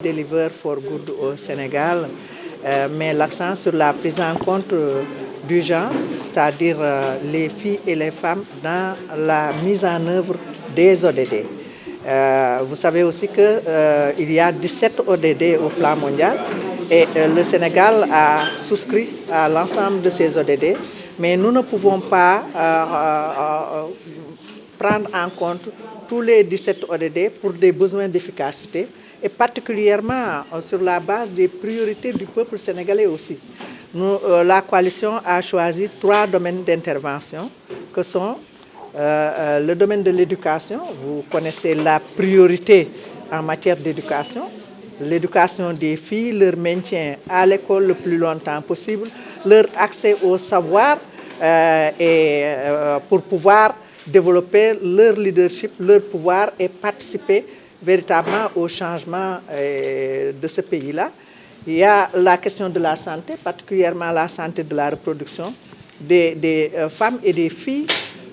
Deliver for Good au Sénégal met l'accent sur la prise en compte du genre, c'est-à-dire les filles et les femmes dans la mise en œuvre des ODD. Vous savez aussi qu'il y a 17 ODD au plan mondial et le Sénégal a souscrit à l'ensemble de ces ODD, mais nous ne pouvons pas prendre en compte tous les 17 ODD pour des besoins d'efficacité et particulièrement sur la base des priorités du peuple sénégalais aussi. La coalition a choisi 3 domaines d'intervention que sont le domaine de l'éducation. Vous connaissez la priorité en matière d'éducation, l'éducation des filles, leur maintien à l'école le plus longtemps possible, leur accès au savoir pour pouvoir développer leur leadership, leur pouvoir et participer véritablement au changement de ce pays-là. Il y a la question de la santé, particulièrement la santé de la reproduction des femmes et des filles.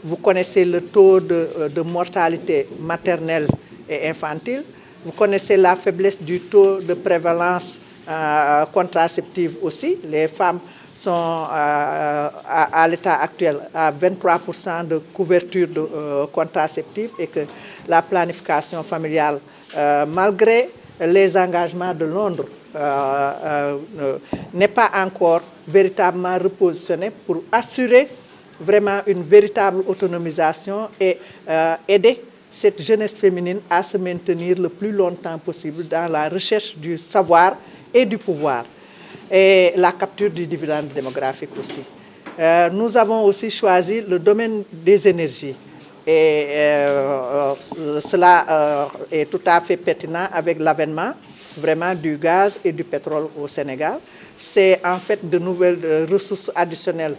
Vous connaissez le taux de mortalité maternelle et infantile. Vous connaissez la faiblesse du taux de prévalence contraceptive aussi. Les femmes sont à l'état actuel à 23% de couverture contraceptive et que la planification familiale, malgré les engagements de Londres, n'est pas encore véritablement repositionnée pour assurer vraiment une véritable autonomisation et aider cette jeunesse féminine à se maintenir le plus longtemps possible dans la recherche du savoir et du pouvoir et la capture du dividende démographique aussi. Nous avons aussi choisi le domaine des énergies et cela est tout à fait pertinent avec l'avènement vraiment du gaz et du pétrole au Sénégal. C'est en fait de nouvelles ressources additionnelles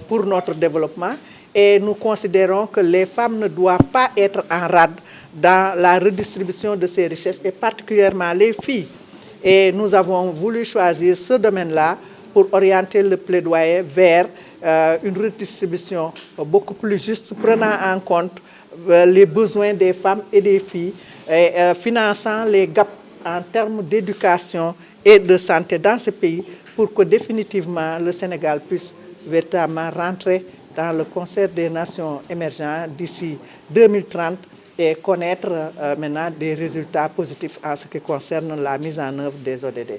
pour notre développement et nous considérons que les femmes ne doivent pas être en rade dans la redistribution de ces richesses et particulièrement les filles. Et nous avons voulu choisir ce domaine-là pour orienter le plaidoyer vers une redistribution beaucoup plus juste, prenant en compte les besoins des femmes et des filles, et finançant les gaps en termes d'éducation et de santé dans ce pays pour que définitivement le Sénégal puisse véritablement rentrer dans le concert des nations émergentes d'ici 2030 et connaître maintenant des résultats positifs en ce qui concerne la mise en œuvre des ODD.